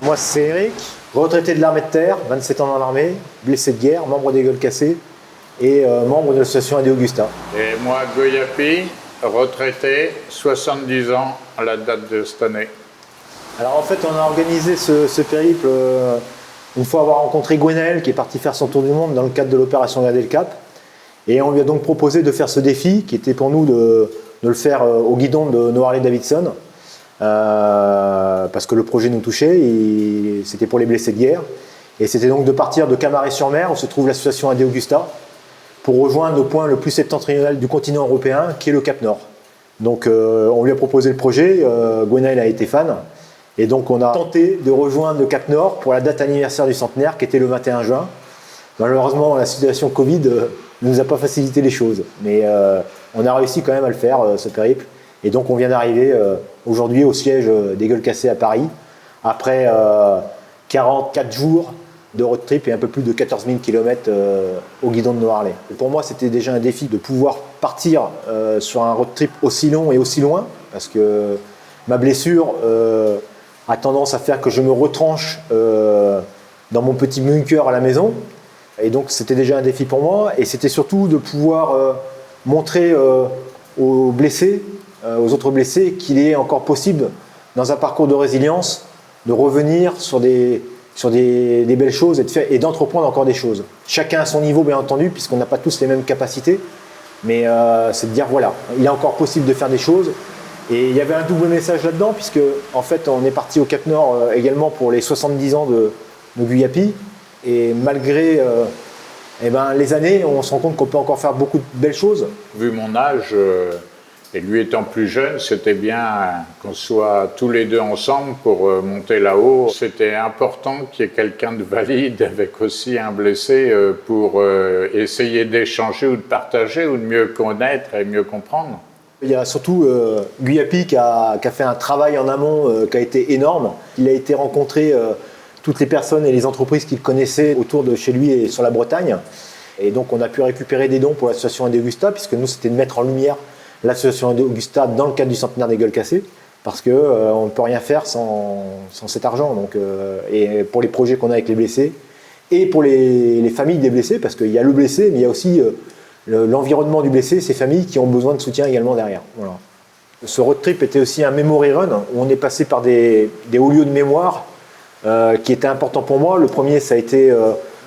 Moi, c'est Eric, retraité de l'armée de terre, 27 ans dans l'armée, blessé de guerre, membre des Gueules Cassées et membre de l'association Ade Augusta. Et moi, Goyapi, retraité, 70 ans à la date de cette année. Alors en fait, on a organisé ce périple une fois avoir rencontré Gwenaël qui est parti faire son tour du monde dans le cadre de l'opération Garder le Cap. Et on lui a donc proposé de faire ce défi qui était pour nous de le faire au guidon de No Harley-Davidson. Parce que le projet nous touchait, c'était pour les blessés de guerre. Et c'était donc de partir de Camaret-sur-Mer, où se trouve l'association Ade Augusta, pour rejoindre le point le plus septentrional du continent européen, qui est le Cap Nord. Donc on lui a proposé le projet, Gwenaël a été fan, et donc on a tenté de rejoindre le Cap Nord pour la date anniversaire du centenaire, qui était le 21 juin. Malheureusement, la situation Covid ne nous a pas facilité les choses, mais on a réussi quand même à le faire, ce périple. Et donc on vient d'arriver aujourd'hui au siège des Gueules Cassées à Paris, après 44 jours de road trip et un peu plus de 14 000 km au guidon de No Harley. Et pour moi, c'était déjà un défi de pouvoir partir sur un road trip aussi long et aussi loin, parce que ma blessure a tendance à faire que je me retranche dans mon petit bunker à la maison. Et donc c'était déjà un défi pour moi, et c'était surtout de pouvoir montrer aux blessés, aux autres blessés, qu'il est encore possible, dans un parcours de résilience, de revenir sur des belles choses et d'entreprendre encore des choses. Chacun à son niveau, bien entendu, puisqu'on n'a pas tous les mêmes capacités, mais c'est de dire, voilà, il est encore possible de faire des choses. Et il y avait un double message là-dedans, puisque en fait, on est parti au Cap Nord également pour les 70 ans de Goyapi, et malgré les années, on se rend compte qu'on peut encore faire beaucoup de belles choses. Vu mon âge, et lui étant plus jeune, c'était bien qu'on soit tous les deux ensemble pour monter là-haut. C'était important qu'il y ait quelqu'un de valide avec aussi un blessé pour essayer d'échanger ou de partager ou de mieux connaître et mieux comprendre. Il y a surtout Goyapi qui a fait un travail en amont qui a été énorme. Il a été rencontrer toutes les personnes et les entreprises qu'il connaissait autour de chez lui et sur la Bretagne. Et donc on a pu récupérer des dons pour l'association Ade Augusta, puisque nous c'était de mettre en lumière l'association Ade Augusta dans le cadre du centenaire des Gueules Cassées, parce qu'on ne peut rien faire sans cet argent. Donc, et pour les projets qu'on a avec les blessés, et pour les familles des blessés, parce qu'il y a le blessé, mais il y a aussi l'environnement du blessé, ces familles qui ont besoin de soutien également derrière. Voilà. Ce road trip était aussi un memory run, où on est passé par des hauts lieux de mémoire qui étaient importants pour moi. Le premier, ça a été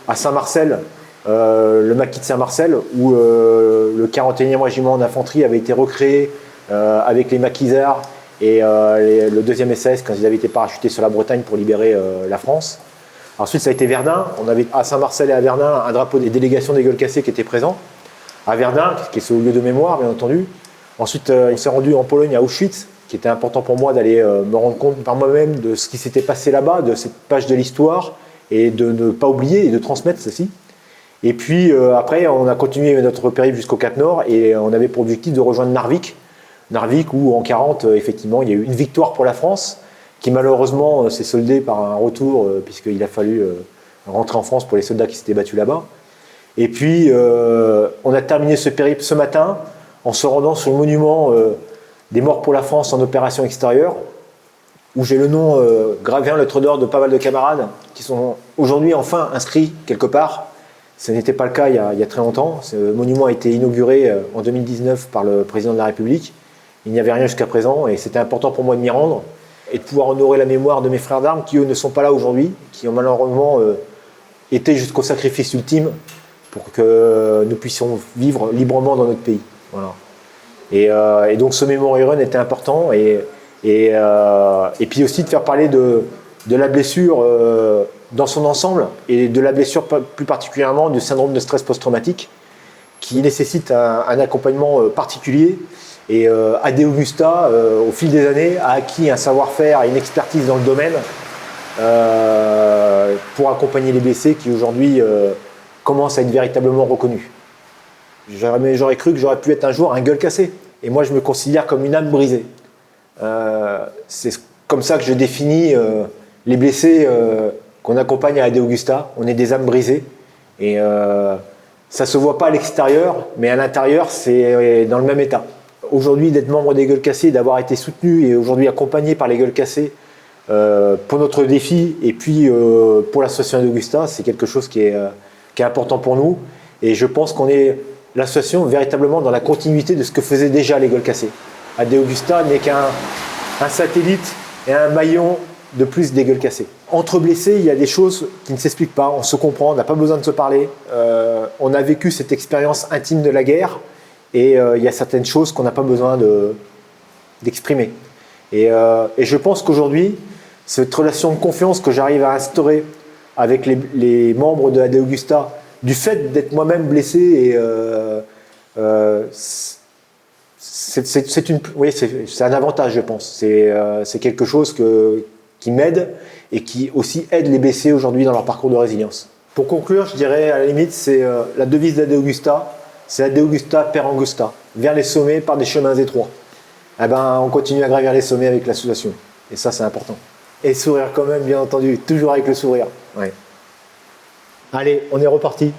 à Saint-Marcel, le maquis de Saint-Marcel, où le 41e régiment d'infanterie avait été recréé avec les maquisards et le 2e SAS quand ils avaient été parachutés sur la Bretagne pour libérer la France. Ensuite, ça a été Verdun. On avait à Saint-Marcel et à Verdun un drapeau des délégations des Gueules Cassées qui était présent. À Verdun, qui est ce lieu de mémoire, bien entendu. Ensuite, on s'est rendu en Pologne, à Auschwitz, qui était important pour moi d'aller me rendre compte par moi-même de ce qui s'était passé là-bas, de cette page de l'histoire, et de ne pas oublier et de transmettre ceci. Et puis après, on a continué notre périple jusqu'au Cap Nord, et on avait pour objectif de rejoindre Narvik. Narvik, où en 40, effectivement, il y a eu une victoire pour la France, qui malheureusement s'est soldée par un retour, puisqu'il a fallu rentrer en France pour les soldats qui s'étaient battus là-bas. Et puis, on a terminé ce périple ce matin en se rendant sur le monument des morts pour la France en opération extérieure, où j'ai le nom gravé en lettres d'or de pas mal de camarades qui sont aujourd'hui enfin inscrits quelque part. Ce n'était pas le cas il y a très longtemps. Ce monument a été inauguré en 2019 par le président de la République. Il n'y avait rien jusqu'à présent, et c'était important pour moi de m'y rendre et de pouvoir honorer la mémoire de mes frères d'armes qui, eux, ne sont pas là aujourd'hui, qui ont malheureusement été jusqu'au sacrifice ultime pour que nous puissions vivre librement dans notre pays. Voilà. Et donc ce Memory Run était important, et puis aussi de faire parler de la blessure dans son ensemble, et de la blessure plus particulièrement du syndrome de stress post-traumatique, qui nécessite un accompagnement particulier. Et Ade Augusta, au fil des années, a acquis un savoir-faire et une expertise dans le domaine pour accompagner les blessés qui aujourd'hui commencent à être véritablement reconnus. J'aurais cru que j'aurais pu être un jour un gueule cassée. Et moi, je me considère comme une âme brisée. C'est comme ça que je définis les blessés qu'on accompagne à Ade Augusta. On est des âmes brisées. Et ça ne se voit pas à l'extérieur, mais à l'intérieur, c'est dans le même état. Aujourd'hui, d'être membre des Gueules Cassées, d'avoir été soutenu et aujourd'hui accompagné par les Gueules Cassées pour notre défi et puis pour l'association Augusta, c'est quelque chose qui est important pour nous. Et je pense qu'on est l'association véritablement dans la continuité de ce que faisait déjà les Gueules Cassées. AD Augusta n'est qu'un satellite et un maillon de plus des Gueules Cassées. Entre blessés, il y a des choses qui ne s'expliquent pas, on se comprend, on n'a pas besoin de se parler. On a vécu cette expérience intime de la guerre et il y a certaines choses qu'on n'a pas besoin d'exprimer. Et je pense qu'aujourd'hui, cette relation de confiance que j'arrive à instaurer avec les membres de AD Augusta, du fait d'être moi-même blessé, c'est un avantage, je pense. C'est quelque chose qui m'aide et qui aussi aide les blessés aujourd'hui dans leur parcours de résilience. Pour conclure, je dirais à la limite, c'est la devise d'AD Augusta, c'est AD Augusta per Angusta, vers les sommets par des chemins étroits. Eh ben, on continue à gravir les sommets avec l'association. Et ça, c'est important. Et sourire quand même, bien entendu, toujours avec le sourire. Ouais. Allez, on est reparti.